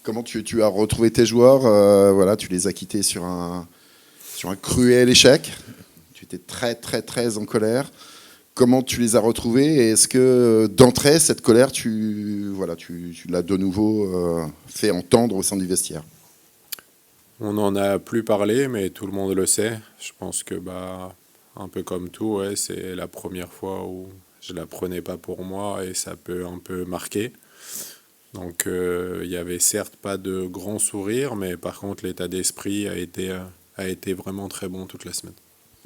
Comment tu as retrouvé tes joueurs? Voilà, tu les as quittés sur un cruel échec. Tu étais très, très, très en colère. Comment tu les as retrouvés? Et est-ce que d'entrée, cette colère, tu l'as de nouveau fait entendre au sein du vestiaire? On n'en a plus parlé, mais tout le monde le sait. Je pense que, un peu comme tout, ouais, c'est la première fois où je la prenais pas pour moi et ça peut un peu marquer. Donc, il y avait certes pas de grand sourire, mais par contre, l'état d'esprit a été vraiment très bon toute la semaine.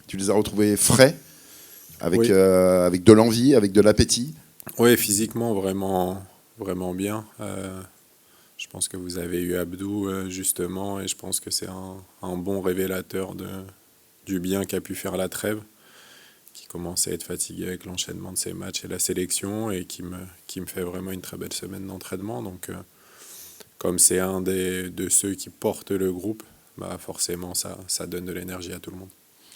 Tu les as retrouvés frais, Oui, avec de l'envie, avec de l'appétit? oui, physiquement, vraiment, vraiment bien. Je pense que vous avez eu Abdou, justement, et je pense que c'est un bon révélateur du bien qu'a pu faire la trêve, qui commençait à être fatigué avec l'enchaînement de ses matchs et la sélection, et qui me fait vraiment une très belle semaine d'entraînement. Donc, comme c'est de ceux qui portent le groupe, forcément, ça donne de l'énergie à tout le monde.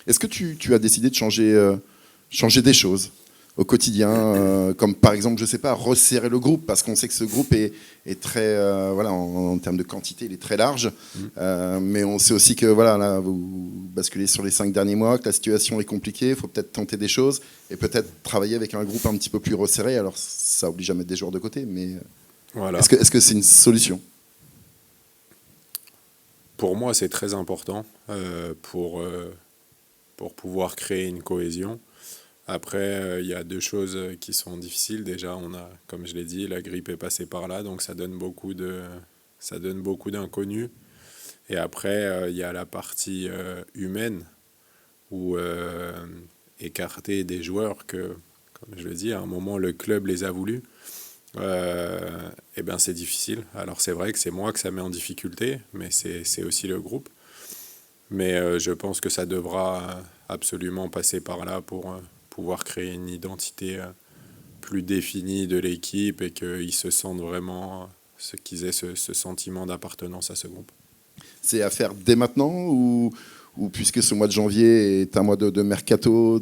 Est-ce que tu as décidé de changer des choses au quotidien, comme par exemple, je sais pas, resserrer le groupe, parce qu'on sait que ce groupe est très, voilà, en termes de quantité, il est très large, Mm. mais on sait aussi que voilà, là, vous basculez sur les 5 derniers mois, que la situation est compliquée, il faut peut-être tenter des choses et peut-être travailler avec un groupe un petit peu plus resserré. Alors ça oblige à mettre des joueurs de côté, mais Voilà. est-ce que c'est une solution? Pour moi, c'est très important pour pouvoir créer une cohésion. Après, il y a deux choses qui sont difficiles. Déjà, comme je l'ai dit, la grippe est passée par là, donc ça donne beaucoup d'inconnus. Et après, il y a la partie humaine, où écarter des joueurs que, comme je le dis, à un moment, le club les a voulu, c'est difficile. Alors c'est vrai que c'est moi que ça met en difficulté, mais c'est aussi le groupe. Mais je pense que ça devra absolument passer par là pour pouvoir créer une identité plus définie de l'équipe et qu'ils se sentent vraiment, qu'ils aient ce sentiment d'appartenance à ce groupe. C'est à faire dès maintenant ou puisque ce mois de janvier est un mois de mercato,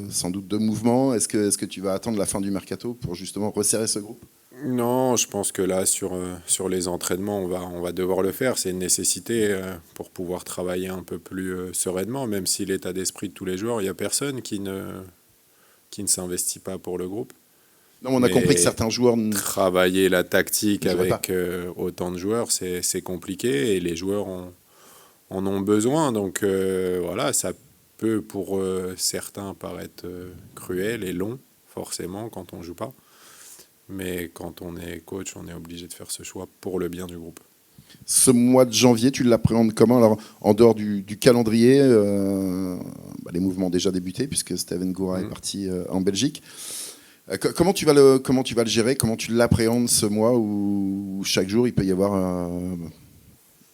sans doute de mouvement, est-ce que tu vas attendre la fin du mercato pour justement resserrer ce groupe? Non, je pense que là, sur les entraînements, on va devoir le faire. C'est une nécessité pour pouvoir travailler un peu plus sereinement, même si l'état d'esprit de tous les joueurs, il n'y a personne qui ne s'investit pas pour le groupe. Non, on a compris que Mais certains joueurs ne travailler la tactique joueraient pas. avec autant de joueurs, c'est compliqué et les joueurs en ont besoin. Donc voilà, ça peut pour certains paraître cruel et long, forcément, quand on joue pas. Mais quand on est coach, on est obligé de faire ce choix pour le bien du groupe. Ce mois de janvier, tu l'appréhendes comment? Alors, en dehors du calendrier, les mouvements ont déjà débuté puisque Steven Goura est Mm. parti en Belgique. Comment tu vas le gérer? Comment tu l'appréhendes ce mois où chaque jour il peut y avoir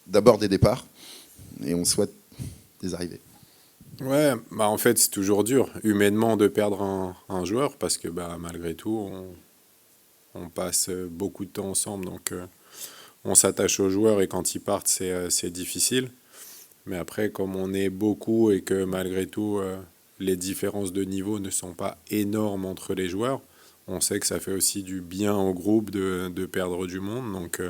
d'abord des départs et on souhaite des arrivées? Ouais, en fait, c'est toujours dur, humainement, de perdre un joueur parce que malgré tout, on passe beaucoup de temps ensemble. Donc, on s'attache aux joueurs et quand ils partent, c'est difficile. Mais après, comme on est beaucoup et que malgré tout, les différences de niveau ne sont pas énormes entre les joueurs, on sait que ça fait aussi du bien au groupe de perdre du monde. Donc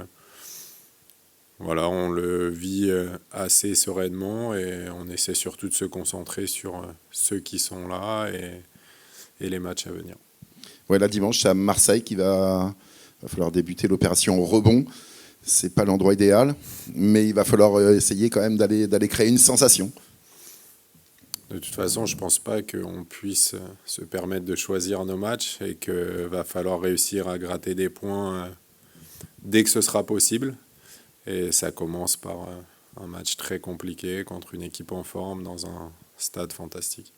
voilà, on le vit assez sereinement et on essaie surtout de se concentrer sur ceux qui sont là et les matchs à venir. Ouais, là, dimanche, c'est à Marseille va falloir débuter l'opération rebond. C'est pas l'endroit idéal, mais il va falloir essayer quand même d'aller créer une sensation. De toute façon, je pense pas qu'on puisse se permettre de choisir nos matchs et qu'il va falloir réussir à gratter des points dès que ce sera possible. Et ça commence par un match très compliqué contre une équipe en forme dans un stade fantastique.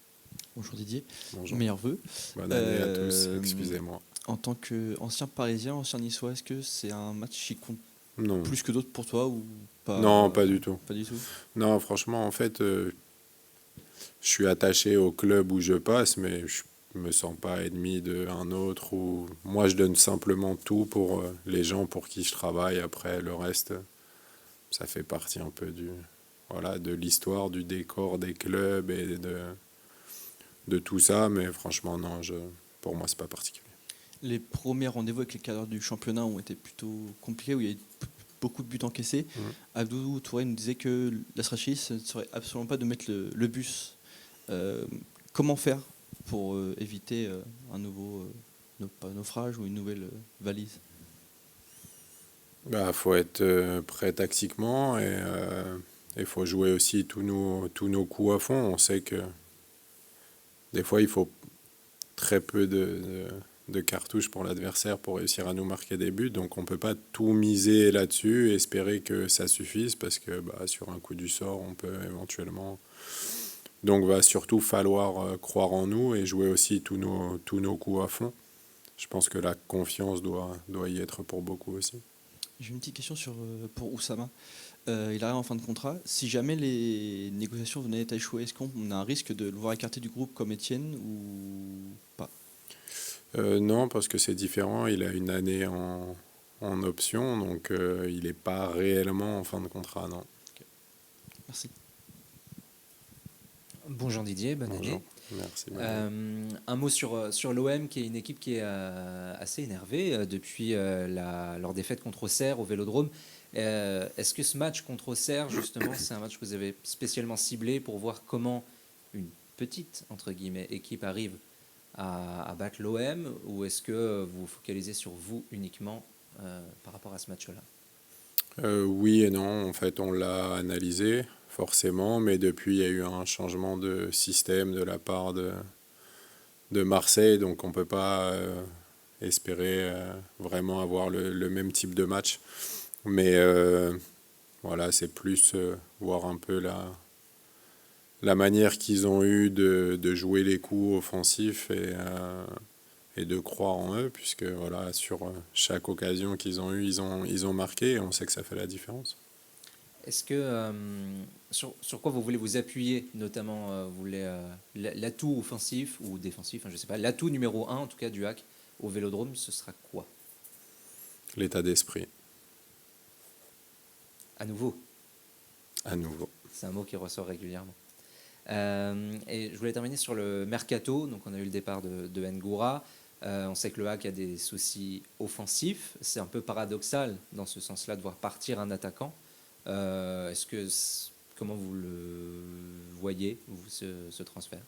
Bonjour Didier, Bonjour. meilleurs vœux. Bonne année à tous, excusez-moi. En tant qu'ancien parisien, ancien niçois, est-ce que c'est un match qui compte Non. plus que d'autres pour toi ou pas? Non, pas du tout. Pas du tout. Non, franchement, en fait, je suis attaché au club où je passe, mais je me sens pas ennemi d'un autre. Ou moi, je donne simplement tout pour les gens pour qui je travaille. Après, le reste, ça fait partie un peu de l'histoire, du décor des clubs et de tout ça. Mais franchement, non, pour moi, c'est pas particulier. Les premiers rendez-vous avec les cadres du championnat ont été plutôt compliqués, où il y a eu beaucoup de buts encaissés. Abdou Touré nous disait que la stratégie, ce ne serait absolument pas de mettre le bus. Comment faire pour éviter un nouveau naufrage ou une nouvelle valise? Bah, faut être prêt tactiquement et il faut jouer aussi tous nos coups à fond. On sait que des fois, il faut très peu de cartouches pour l'adversaire pour réussir à nous marquer des buts. Donc on ne peut pas tout miser là-dessus et espérer que ça suffise parce que sur un coup du sort, on peut éventuellement... Donc va surtout falloir croire en nous et jouer aussi tous nos coups à fond. Je pense que la confiance doit y être pour beaucoup aussi. J'ai une petite question pour Oussama. Il arrive en fin de contrat. Si jamais les négociations venaient à échouer, est-ce qu'on a un risque de le voir écarté du groupe comme Étienne ou pas? Non, parce que c'est différent. Il a une année en option, donc il n'est pas réellement en fin de contrat, non. Okay. Merci. Bonjour Didier, bonne Bonjour. année. Merci. Un mot sur l'OM, qui est une équipe qui est assez énervée depuis leur défaite contre Auxerre au Vélodrome. Est-ce que ce match contre Auxerre, justement, c'est un match que vous avez spécialement ciblé pour voir comment une petite, entre guillemets, équipe arrive à battre l'OM, ou est-ce que vous vous focalisez sur vous uniquement par rapport à ce match-là? Oui et non, en fait on l'a analysé forcément, mais depuis il y a eu un changement de système de la part de Marseille, donc on ne peut pas espérer vraiment avoir le même type de match. Mais voilà, c'est plus voir un peu la manière qu'ils ont eu de jouer les coups offensifs et de croire en eux, puisque voilà, sur chaque occasion qu'ils ont eue, ils ont marqué, et on sait que ça fait la différence. Est-ce que sur quoi vous voulez vous appuyer, notamment vous voulez l'atout offensif ou défensif, je ne sais pas, l'atout numéro 1 en tout cas du HAC au Vélodrome, ce sera quoi? L'état d'esprit. À nouveau. À nouveau. C'est un mot qui ressort régulièrement. Et je voulais terminer sur le mercato. Donc on a eu le départ de Ngoura. On sait que le HAC a des soucis offensifs. C'est un peu paradoxal dans ce sens-là de voir partir un attaquant. Comment vous le voyez, vous, ce transfert?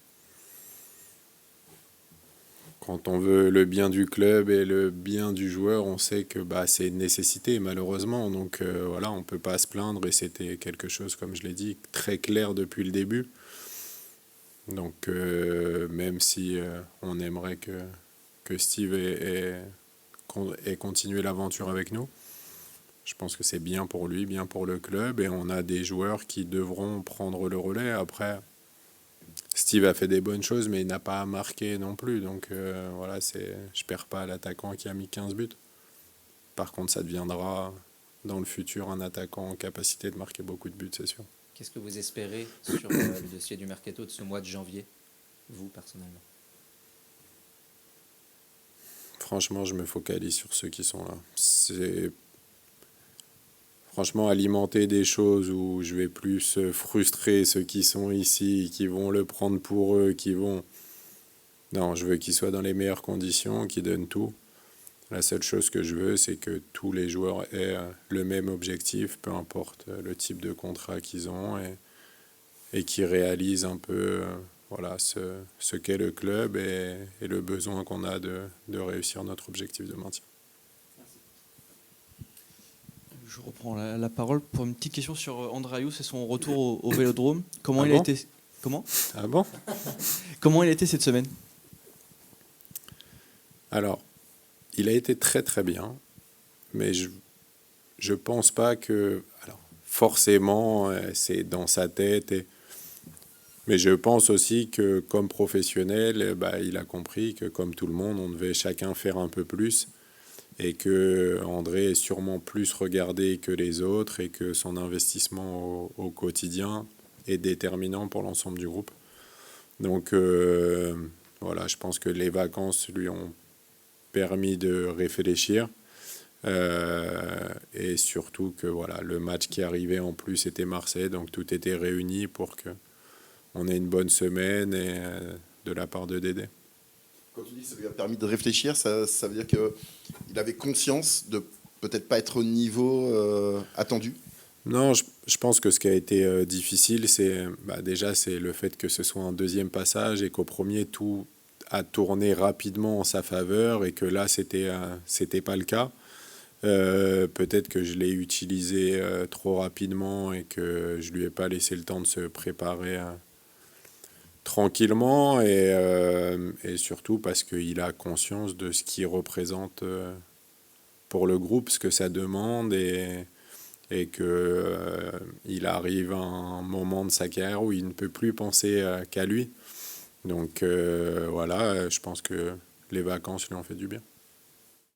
Quand on veut le bien du club et le bien du joueur, on sait que c'est une nécessité malheureusement. Donc voilà, on ne peut pas se plaindre et c'était quelque chose, comme je l'ai dit, très clair depuis le début. Donc même si on aimerait que Steve ait continué l'aventure avec nous, je pense que c'est bien pour lui, bien pour le club, et on a des joueurs qui devront prendre le relais. Après, Steve a fait des bonnes choses, mais il n'a pas marqué non plus. Donc voilà, je ne perds pas l'attaquant qui a mis 15 buts. Par contre, ça deviendra dans le futur un attaquant en capacité de marquer beaucoup de buts, c'est sûr. Qu'est-ce que vous espérez sur le dossier du mercato de ce mois de janvier, vous personnellement? Franchement, je me focalise sur ceux qui sont là. C'est franchement alimenter des choses où je vais plus frustrer ceux qui sont ici, qui vont le prendre pour eux, qui vont... Non, je veux qu'ils soient dans les meilleures conditions, qu'ils donnent tout. La seule chose que je veux, c'est que tous les joueurs aient le même objectif, peu importe le type de contrat qu'ils ont, et qu'ils réalisent un peu voilà, ce qu'est le club et le besoin qu'on a de réussir notre objectif de maintien. Je reprends la parole pour une petite question sur André Ayou, c'est son retour au Vélodrome. Comment il a bon été? Comment? Ah bon? Comment il a été cette semaine? Alors, il a été très très bien, mais je pense pas que... Alors, forcément, c'est dans sa tête, mais je pense aussi que comme professionnel, il a compris que comme tout le monde, on devait chacun faire un peu plus, et que André est sûrement plus regardé que les autres, et que son investissement au quotidien est déterminant pour l'ensemble du groupe. Donc voilà, je pense que les vacances lui ont permis de réfléchir, et surtout que voilà, le match qui arrivait en plus était Marseille, donc tout était réuni pour que on ait une bonne semaine, et de la part de Dédé. Quand tu dis que ça lui a permis de réfléchir, ça veut dire qu'il avait conscience de peut-être pas être au niveau attendu? Non, je pense que ce qui a été difficile, c'est déjà c'est le fait que ce soit un deuxième passage et qu'au premier, tout a tourné rapidement en sa faveur et que là, c'était pas le cas. Peut-être que je l'ai utilisé trop rapidement et que je lui ai pas laissé le temps de se préparer tranquillement et surtout parce qu'il a conscience de ce qu'il représente pour le groupe, ce que ça demande et que il arrive à un moment de sa carrière où il ne peut plus penser qu'à lui. Donc voilà, je pense que les vacances lui ont fait du bien.